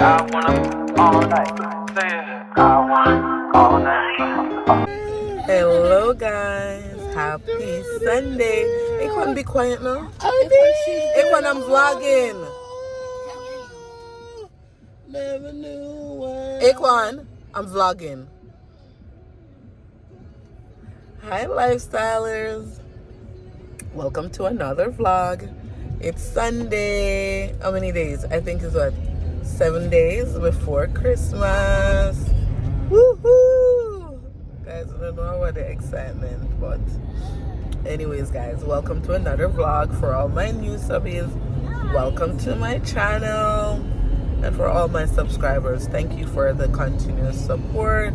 I wanna all night. Say it. I wanna all night. Hello guys, happy Sunday. Akon, be quiet now. Akon, I'm vlogging. Never knew why. Akon, I'm vlogging. Hi lifestylers. Welcome to another vlog. It's Sunday. How many days? I think it's what? 7 days before Christmas. Woohoo! Guys, I don't know about the excitement, but anyways, guys, welcome to another vlog. For all my new subbies, welcome to my channel. And for all my subscribers, thank you for the continued support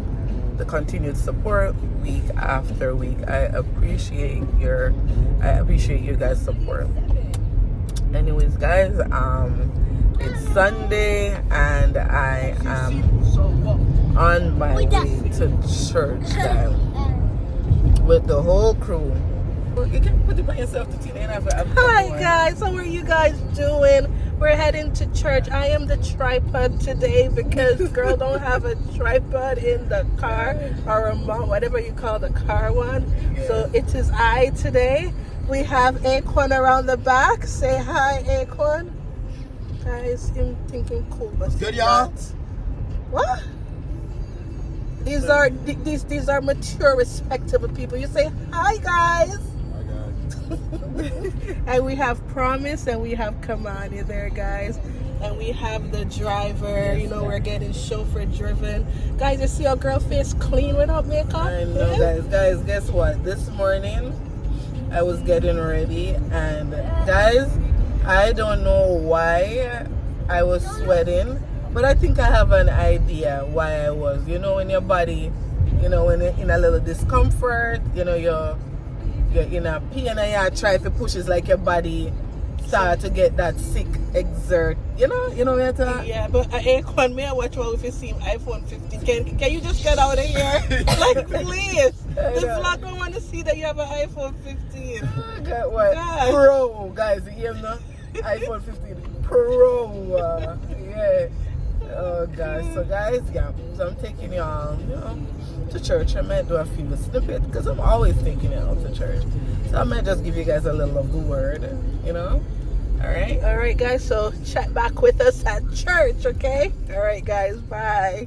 week after week. I appreciate you guys' support. Anyways, guys, it's Sunday and I am on my way to church, guys, with the whole crew. You can put it by yourself to Hi guys, how are you guys doing? We're heading to church. I am the tripod today because girl don't have a tripod in the car or a mount, whatever you call the car one. So it is I today. We have Akon around the back. Say hi, Akon. Guys, him thinking cool, but good, y'all. What? These are mature, respectable people. You say hi, guys. And we have Promise and we have Kamani there, guys. And we have the driver. You know, we're getting chauffeur driven. Guys, you see our girl face clean without makeup? I know, guys, guess what? This morning I was getting ready and guys, I don't know why I was sweating, but I think I have an idea why I was. You know, when your body, you know, when you're in a little discomfort, you know, you're in a pain and you try to push, it's like your body start to get that sick exert. You know what I'm talking? Yeah, but Akon, may I watch what if you see iPhone 15? Can you just get out of here? Like, please. The vlog don't want to see that you have an iPhone 15. Got what? God. Pro, guys, you hear me? iPhone 15 Pro. Yeah. Oh gosh. So guys, yeah. So I'm taking you to church. I might do a few snippets because I'm always taking it out to church. So I might just give you guys a little of the word, you know. All right, guys. So chat back with us at church, okay? All right, guys. Bye.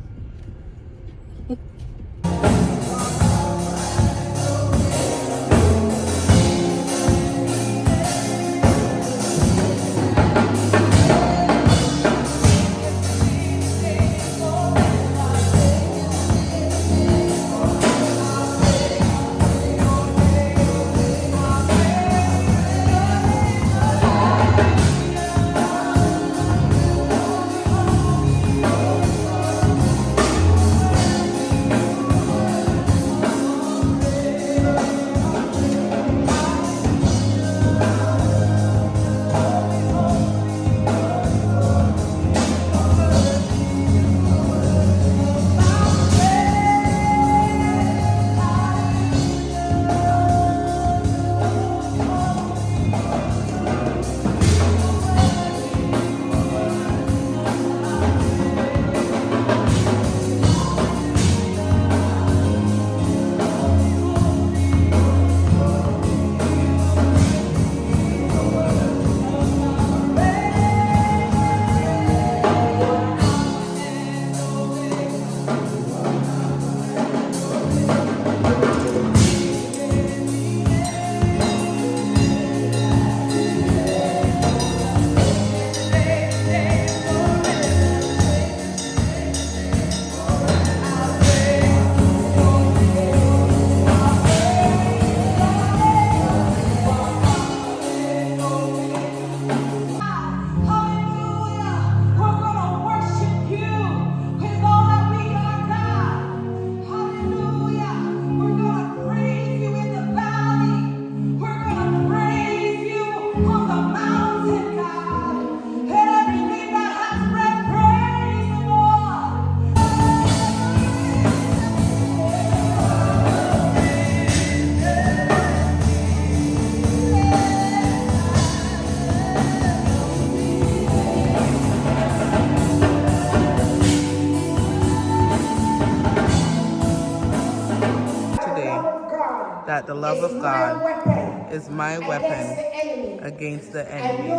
that the love of God is my weapon against the enemy,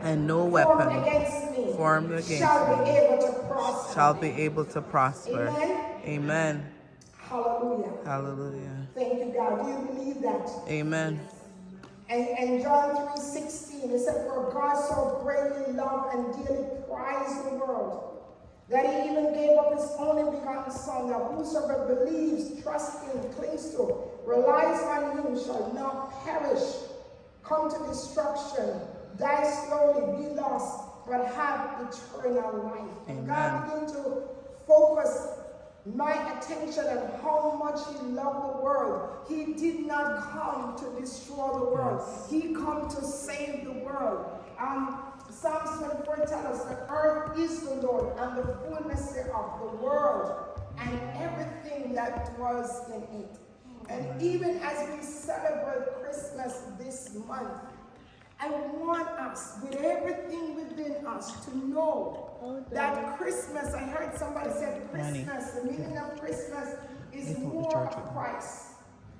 and no weapon formed against me shall be able to prosper. Amen. Hallelujah. Hallelujah. Thank you, God. Do you believe that? Amen. And John 3:16, it said, for God so greatly loved and dearly prized the world, that he even gave up his only begotten Son, that whosoever believes, trusts in, clings to, relies on him, shall not perish, come to destruction, die slowly, be lost, but have eternal life. And God began to focus my attention on how much he loved the world. He did not come to destroy the world. He come to save the world. Psalms 24 tells us the earth is the Lord and the fullness thereof, the world and everything that dwells in it. And even as we celebrate Christmas this month, I want us, with everything within us, to know that Christmas, I heard somebody say Christmas, the meaning of Christmas is more of Christ.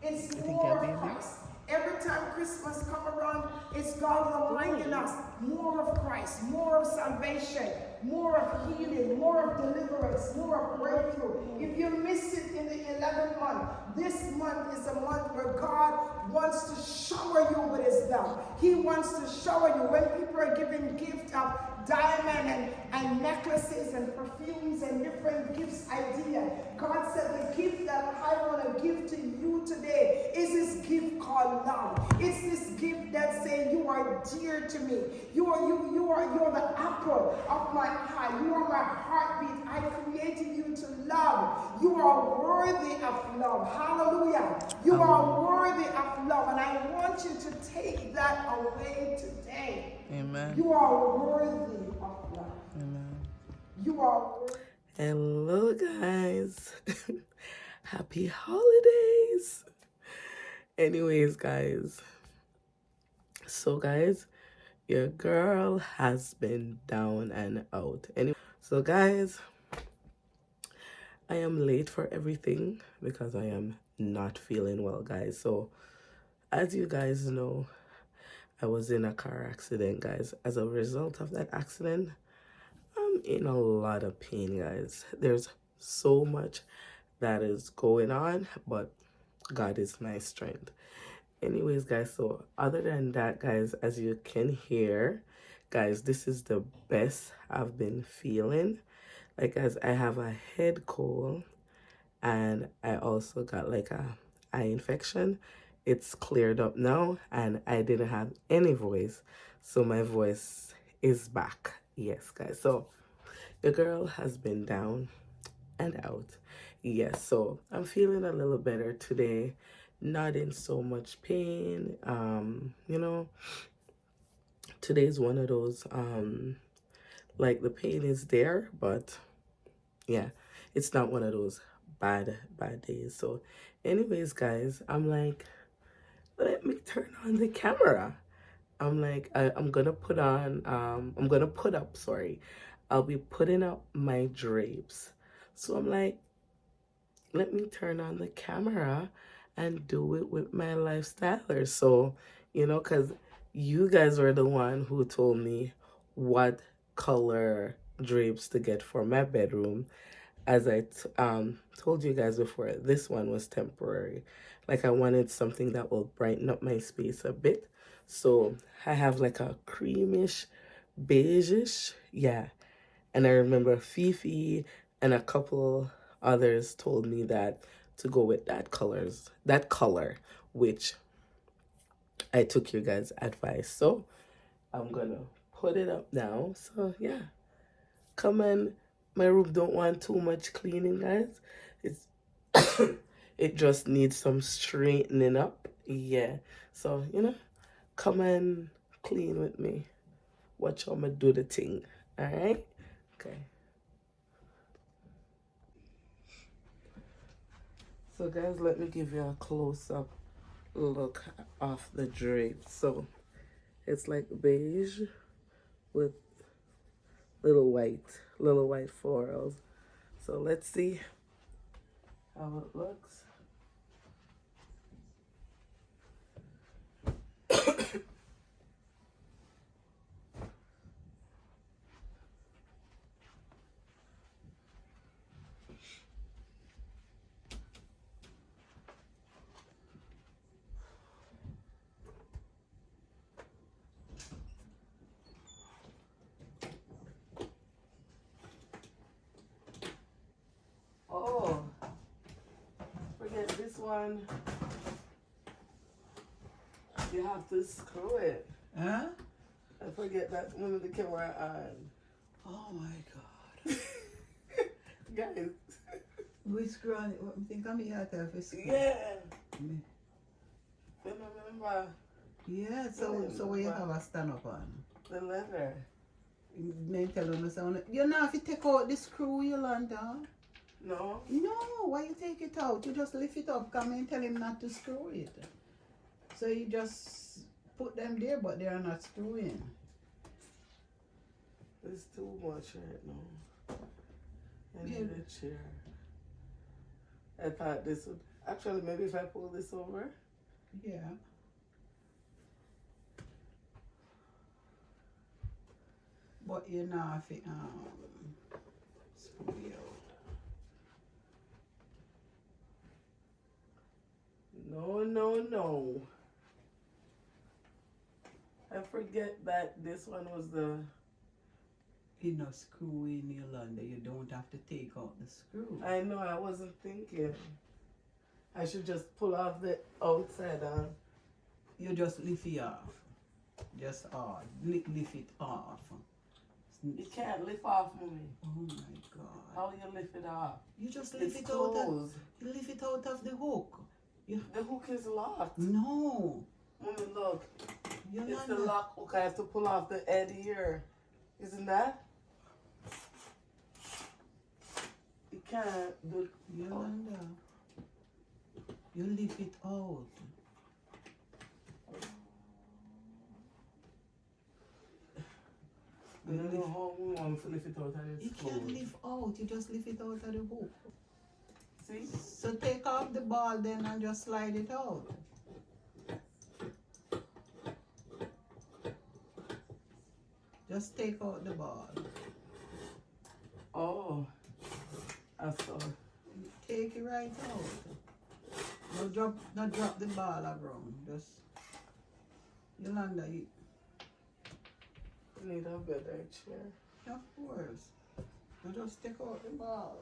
It's more of Christ. Every time Christmas come around, it's God reminding us more of Christ, more of salvation, more of healing, more of deliverance, more of breakthrough. If you miss it in the 11th month, this month is a month where God wants to shower you with his love. He wants to shower you. When people are giving gifts of diamond and necklaces and perfumes and different gifts idea, God said the gift that I want to give to you today is this gift called love. It's this gift that says you are dear to me. You're the apple of my eye. You are my heartbeat. I created you to love. You are worthy of love. Hallelujah. You are worthy of love. And I want you to take that away today. Amen. You are worthy of love. Amen. You are worthy. Hello, guys. Happy holidays. Anyways, guys. So, guys, your girl has been down and out. Anyway, so, guys, I am late for everything because I am not feeling well, guys. So, as you guys know, I was in a car accident, guys. As a result of that accident, I'm in a lot of pain, guys. There's so much that is going on, but God is my strength. Anyways, guys, so other than that, guys, as you can hear, guys, this is the best I've been feeling. Like, guys, I have a head cold and I also got like a eye infection. It's cleared up now and I didn't have any voice, so my voice is back. Yes, guys, so the girl has been down and out. Yes, so I'm feeling a little better today, not in so much pain. You know, today's one of those like the pain is there, but yeah, it's not one of those bad days. So anyways, guys, I'm like, let me turn on the camera. I'm like, I'm gonna put up, sorry, I'll be putting up my drapes. So I'm like, let me turn on the camera and do it with my lifestyler. So, you know, because you guys were the one who told me what color drapes to get for my bedroom. As I told you guys before, this one was temporary. Like, I wanted something that will brighten up my space a bit. So I have like a creamish, beigeish, yeah. And I remember Fifi and a couple others told me that to go with that color, which I took your guys' advice. So I'm gonna put it up now. So yeah, come on. My room don't want too much cleaning, guys. It's it just needs some straightening up. Yeah. So, you know, come and clean with me. Watch how I do the thing. Alright? Okay. So guys, let me give you a close-up look of the drape. So it's like beige with little white florals. So let's see how it looks. one, you have to screw it. Huh? I forget that one of the camera on. Oh my God. Guys. We screw on it. I think I'm here to have a screw. Yeah. Me. Remember Yeah, so we have a stand up on. the leather. Me tell you something. You know if you take out the screw, Yolanda. No? No, why you take it out? You just lift it up. Come and tell him not to screw it. So you just put them there, but they are not screwing. It's too much right now. I need a chair. I thought this would actually maybe if I pull this over. Yeah. But you know if it screw it out. No. I forget that this one was the. You know, screw in Yolanda, you don't have to take out the screw. I know, I wasn't thinking. I should just pull off the outside on. You just lift it off. Just off. Lift it off. You can't lift off, mommy. Oh my God. How you lift it off? You just It's lift it out. closed. You lift it out of the hook. The hook is locked. No. Mommy, look. You're It's not the lock hook. I have to pull off the head here. Isn't that? You can't do. Yolanda. You lift it out. I don't know how we want to lift it out and You it's can't closed. lift out. You just lift it out of the hook. See? So take off the ball then and just slide it out. Just take out the ball. Oh. I saw. Take it right out. Not drop the ball around. Just Yolanda, you, Need a better chair. of course. You just take out the ball.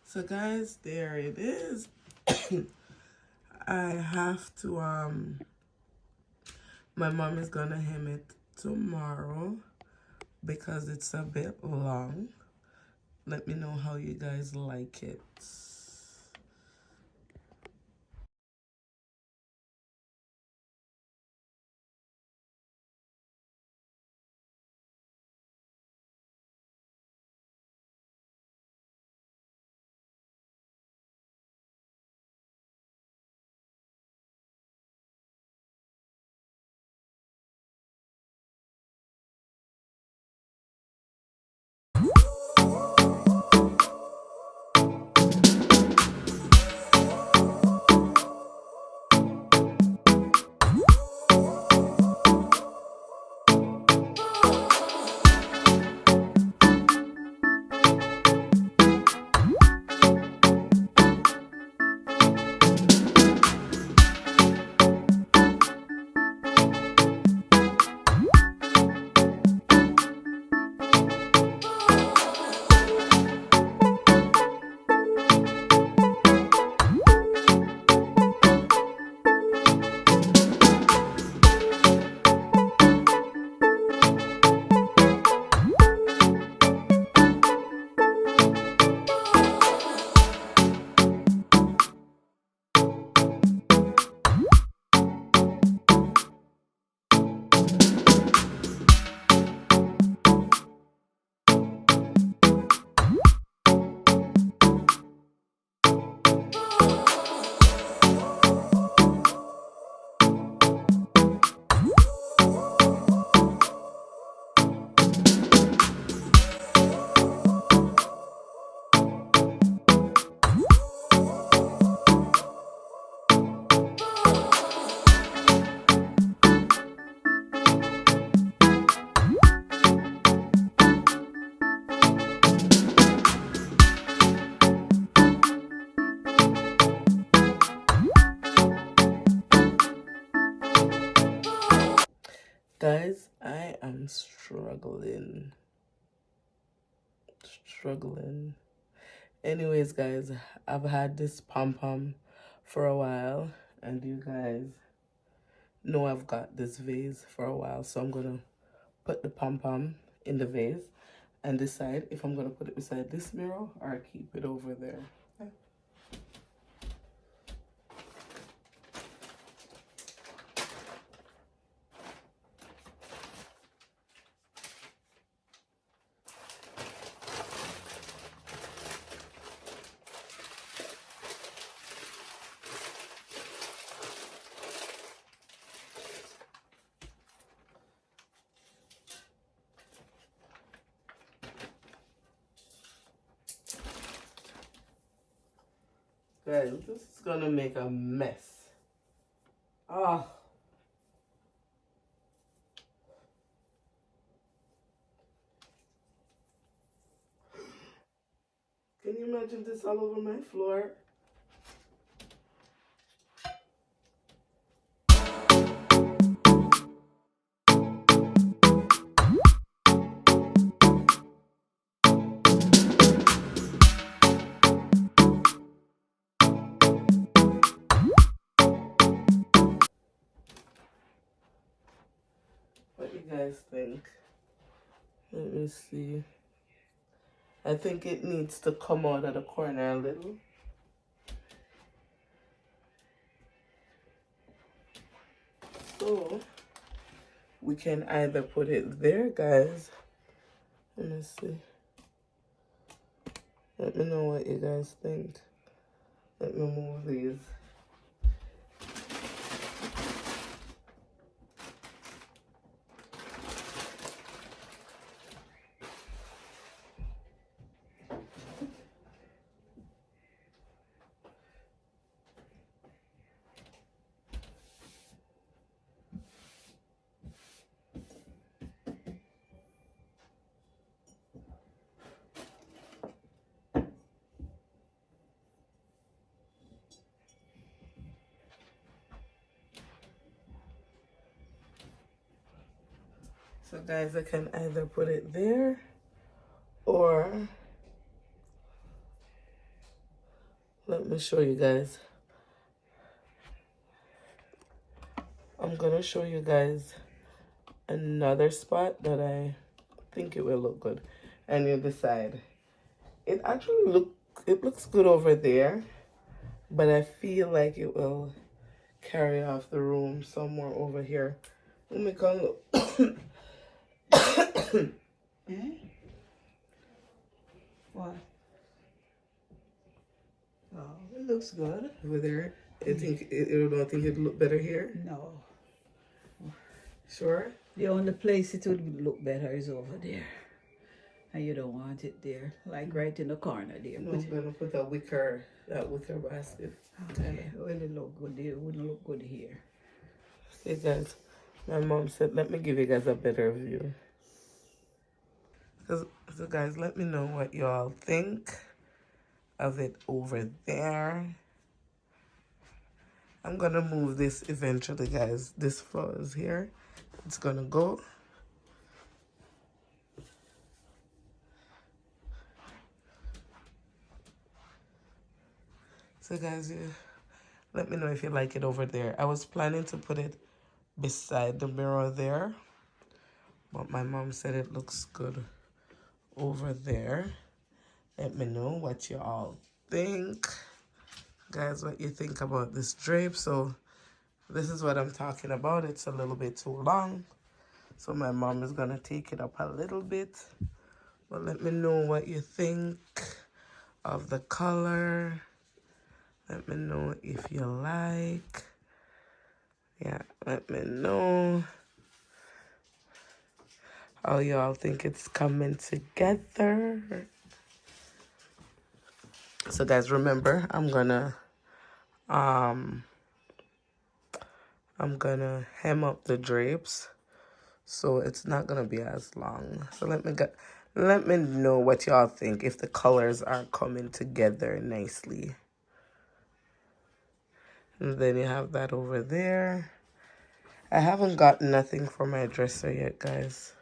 So guys, there it is. I have to my mom is gonna hem it tomorrow because it's a bit long. Let me know how you guys like it. Guys, I am struggling. Anyways, guys, I've had this pom-pom for a while, and you guys know I've got this vase for a while, so I'm gonna put the pom-pom in the vase and decide if I'm gonna put it beside this mirror or keep it over there. Guys, this is gonna make a mess. Ah. Can you imagine this all over my floor? What do you guys think? Let me see. I think it needs to come out of the corner a little. So we can either put it there, guys. Let me see. Let me know what you guys think. Let me move these. So guys, I can either put it there or let me show you guys. I'm gonna show you guys another spot that I think it will look good, and you decide. It actually looks good over there, but I feel like it will carry off the room somewhere over here. Let me come look. Eh? What? Oh, it looks good. Over there. I think you don't think it'd look better here? No. Sure? The only place it would look better is over there. And you don't want it there. Like right in the corner there. No, I'm gonna put that wicker basket. Okay. Well, it look good there. It wouldn't look good here. Okay guys, my mom said let me give you guys a better view. So guys, let me know what y'all think of it over there. I'm gonna move this eventually, guys. This floor is here. It's gonna go. So guys, let me know if you like it over there. I was planning to put it beside the mirror there, but my mom said it looks good over there. Let me know what you all think. Guys, what you think about this drape. So this is what I'm talking about. It's a little bit too long, so my mom is gonna take it up a little bit. But let me know what you think of the color. Let me know if you like. Yeah, let me know how y'all think it's coming together. So guys, remember, I'm gonna hem up the drapes, so it's not gonna be as long. So let me know what y'all think, if the colors are coming together nicely. And then you have that over there. I haven't got nothing from my dresser yet, guys.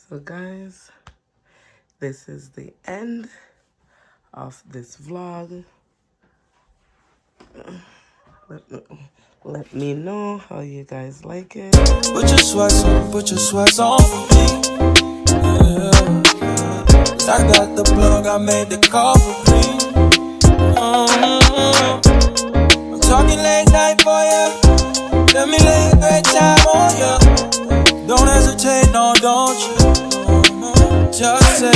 So guys, this is the end of this vlog. Let me know how you guys like it. Put your sweats on for me. Yeah. 'Cause I got the plug, I made the call for me. I'm talking late night for ya. Let me lay a great time on ya. Don't hesitate, no, don't you? Just say